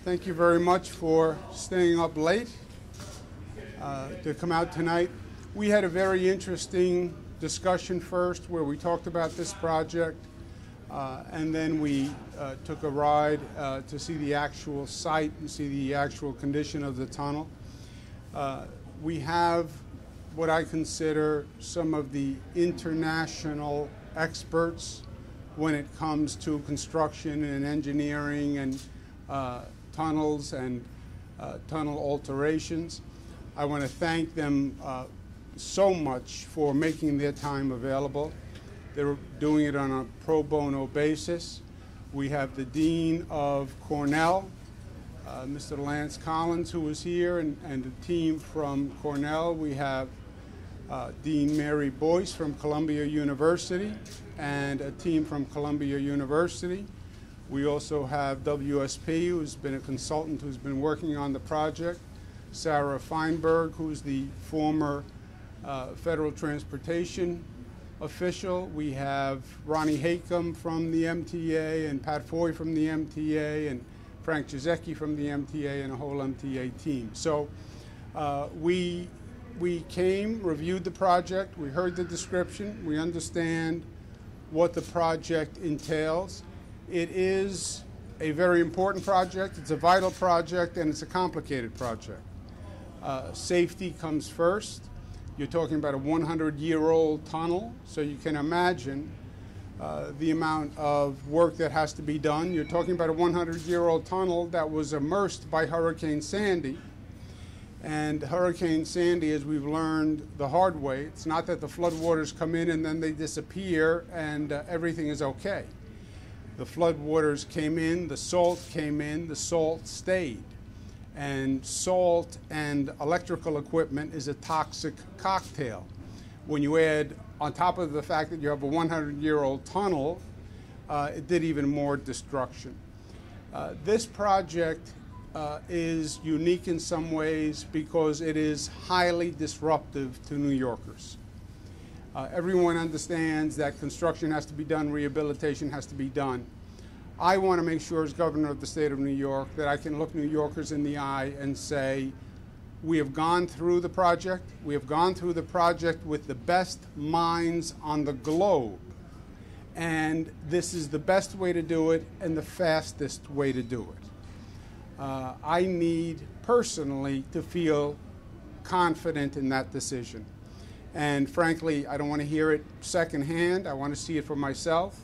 Thank you very much for staying up late to come out tonight. We had a very interesting discussion first where we talked about this project, and then we took a ride to see the actual site and see the actual condition of the tunnel. We have what I consider some of the international experts when it comes to construction and engineering and tunnels and tunnel alterations. I want to thank them so much for making their time available. They're doing it on a pro bono basis. We have the Dean of Cornell, Mr. Lance Collins, who is here, and the team from Cornell. We have Dean Mary Boyce from Columbia University and a team from Columbia University. We also have WSP, who's been a consultant who's been working on the project. Sarah Feinberg, who's the former federal transportation official. We have Ronnie Hakam from the MTA and Pat Foy from the MTA and Frank Giesecke from the MTA and a whole MTA team. So we came, reviewed the project, we heard the description, we understand what the project entails. It is a very important project, it's a vital project, and it's a complicated project. Safety comes first. You're talking about a 100-year-old tunnel, so you can imagine the amount of work that has to be done. You're talking about a 100-year-old tunnel that was immersed by Hurricane Sandy. And Hurricane Sandy, as we've learned the hard way, it's not that the floodwaters come in and then they disappear and everything is okay. The floodwaters came in, the salt came in, the salt stayed. And salt and electrical equipment is a toxic cocktail. When you add, on top of the fact that you have a 100-year-old tunnel, it did even more destruction. This project is unique in some ways because it is highly disruptive to New Yorkers. Everyone understands that construction has to be done, rehabilitation has to be done. I want to make sure as governor of the state of New York that I can look New Yorkers in the eye and say, we have gone through the project. We have gone through the project with the best minds on the globe. And this is the best way to do it and the fastest way to do it. I need personally to feel confident in that decision. And frankly, I don't want to hear it secondhand. I want to see it for myself.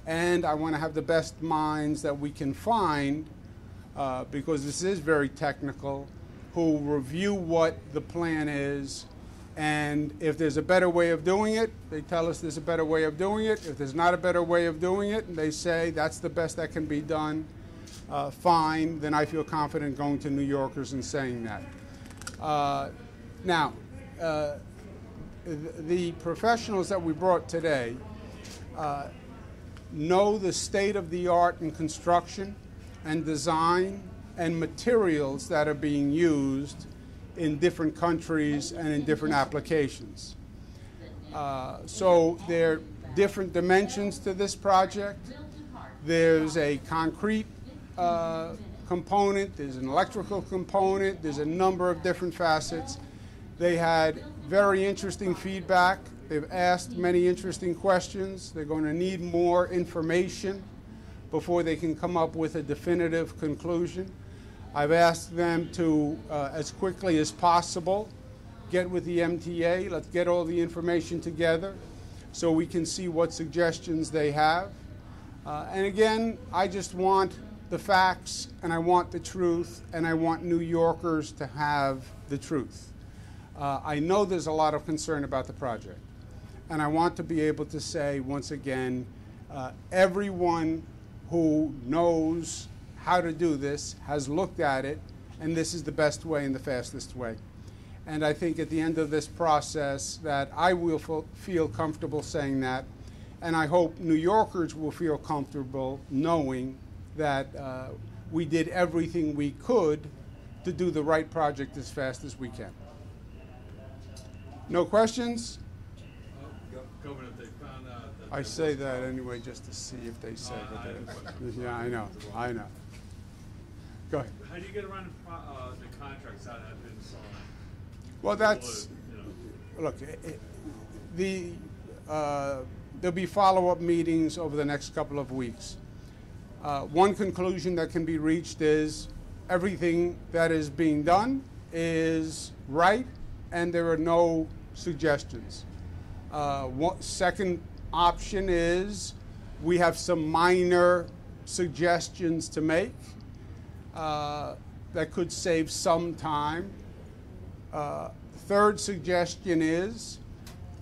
And I want to have the best minds that we can find, because this is very technical, who review what the plan is. And if there's a better way of doing it, they tell us there's a better way of doing it. If there's not a better way of doing it, and they say that's the best that can be done, fine, then I feel confident going to New Yorkers and saying that. Now, the professionals that we brought today know the state of the art in construction and design and materials that are being used in different countries and in different applications. So there are different dimensions to this project. There's a concrete component, there's an electrical component, there's a number of different facets. They had very interesting feedback. They've asked many interesting questions. They're going to need more information before they can come up with a definitive conclusion. I've asked them to, as quickly as possible, get with the MTA. Let's get all the information together so we can see what suggestions they have. And again, I just want the facts, and I want the truth, and I want New Yorkers to have the truth. I know there's a lot of concern about the project. And I want to be able to say, once again, everyone who knows how to do this has looked at it, and this is the best way and the fastest way. And I think at the end of this process that I will feel comfortable saying that, and I hope New Yorkers will feel comfortable knowing that we did everything we could to do the right project as fast as we can. No questions? Governor, if they found out that I say that anyway just to see if they say it. Yeah, I know. Go ahead. How do you get around the contracts that have been signed? Well, that's, You know, look, there'll be follow-up meetings over the next couple of weeks. One conclusion that can be reached is everything that is being done is right, and there are no suggestions. Second option is we have some minor suggestions to make that could save some time. Third suggestion is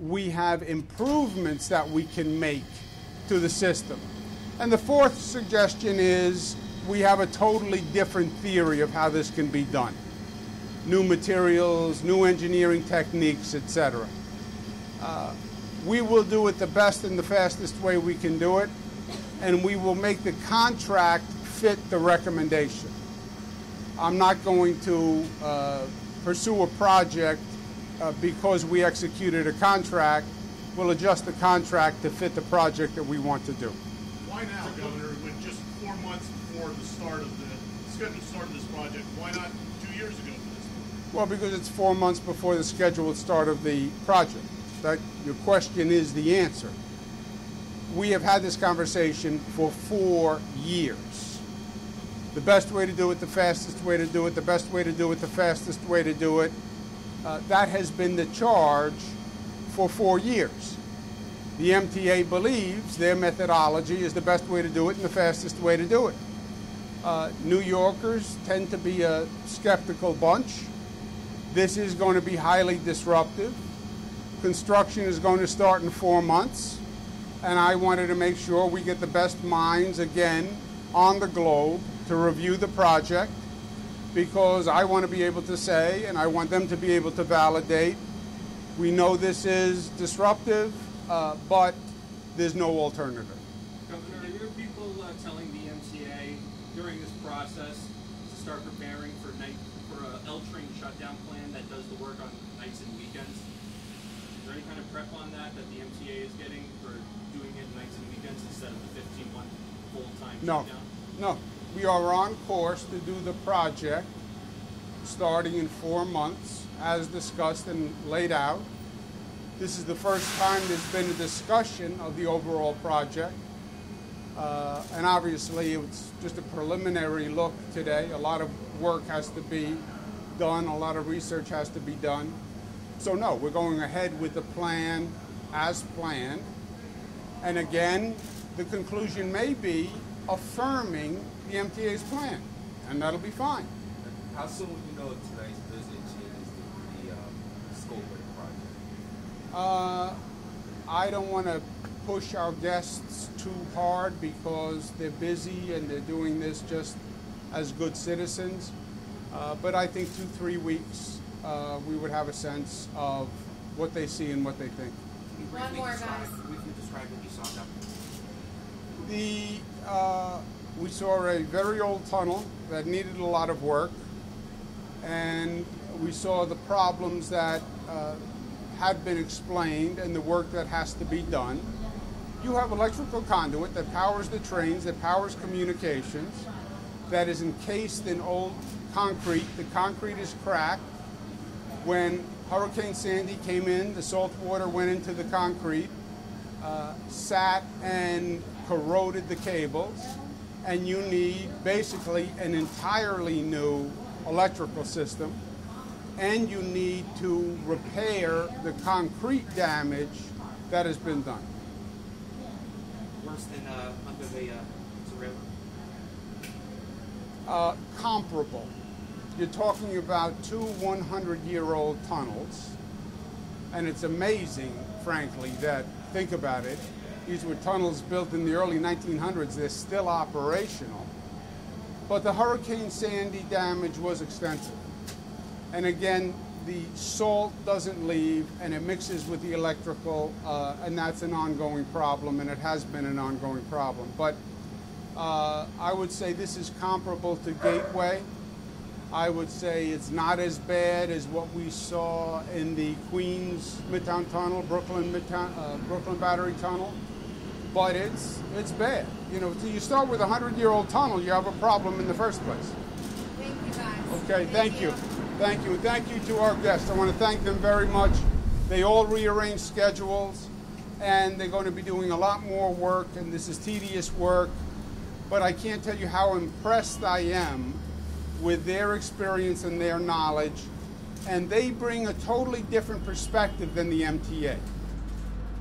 we have improvements that we can make to the system. And the fourth suggestion is we have a totally different theory of how this can be done. New materials, new engineering techniques, etc. We will do it the best and the fastest way we can do it, and we will make the contract fit the recommendation. I'm not going to pursue a project because we executed a contract. We'll adjust the contract to fit the project that we want to do. Why now, Governor, when just 4 months before the start of the scheduled start of this project? Why not 2 years ago for this? Well, because it's 4 months before the scheduled start of the project. That your question is the answer. We have had this conversation for 4 years. The best way to do it, the fastest way to do it, the best way to do it, the fastest way to do it. That has been the charge for 4 years. The MTA believes their methodology is the best way to do it and the fastest way to do it. New Yorkers tend to be a skeptical bunch. This is going to be highly disruptive. Construction is going to start in 4 months, and I wanted to make sure we get the best minds again on the globe to review the project, because I want to be able to say, and I want them to be able to validate, we know this is disruptive, but there's no alternative. Governor, are there people telling the MTA during this process to start preparing for an L Train shutdown plan that does the work on nights and weekends? Is there any kind of prep on that the MTA is getting for doing it nights and weekends instead of the 15-month full-time shutdown? No. We are on course to do the project starting in 4 months, as discussed and laid out. This is the first time there's been a discussion of the overall project. And obviously, it's just a preliminary look today. A lot of work has to be done. A lot of research has to be done. So no, we're going ahead with the plan as planned. And again, the conclusion may be affirming the MTA's plan, and that'll be fine. How soon will you know if tonight's visit changes the scope of the project? I don't want to push our guests too hard because they're busy and they're doing this just as good citizens. But I think 2-3 weeks we would have a sense of what they see and what they think. One more, guys. Briefly describe what you saw now. We saw a very old tunnel that needed a lot of work, and we saw the problems that had been explained and the work that has to be done. You have electrical conduit that powers the trains, that powers communications, that is encased in old concrete. The concrete is cracked. When Hurricane Sandy came in, the salt water went into the concrete, sat and corroded the cables, and you need basically an entirely new electrical system, and you need to repair the concrete damage that has been done. Worse than under the railroad? Comparable. You're talking about 2 100-year-old tunnels, and it's amazing, frankly, that, think about it, these were tunnels built in the early 1900s. They're still operational. But the Hurricane Sandy damage was extensive. And again, the salt doesn't leave, and it mixes with the electrical, and that's an ongoing problem, and it has been an ongoing problem. But I would say this is comparable to Gateway. I would say it's not as bad as what we saw in the Queens Midtown Tunnel, Brooklyn Battery Tunnel, but it's bad. You know, you start with a 100-year-old tunnel, you have a problem in the first place. Okay, thank you. Thank you. Thank you to our guests. I want to thank them very much. They all rearranged schedules, and they're going to be doing a lot more work, and this is tedious work, but I can't tell you how impressed I am with their experience and their knowledge, and they bring a totally different perspective than the MTA.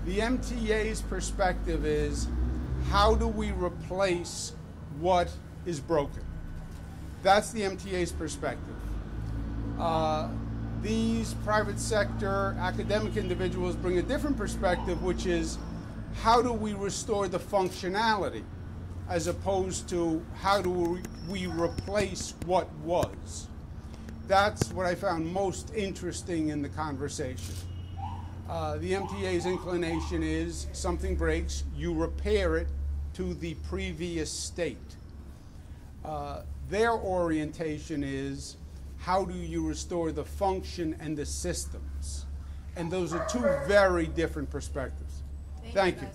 The MTA's perspective is, how do we replace what is broken? That's the MTA's perspective. These private sector academic individuals bring a different perspective, which is, how do we restore the functionality, as opposed to how do we replace what was. That's what I found most interesting in the conversation. The MTA's inclination is, something breaks, you repair it to the previous state. Their orientation is, how do you restore the function and the systems? And those are two very different perspectives. Thank you.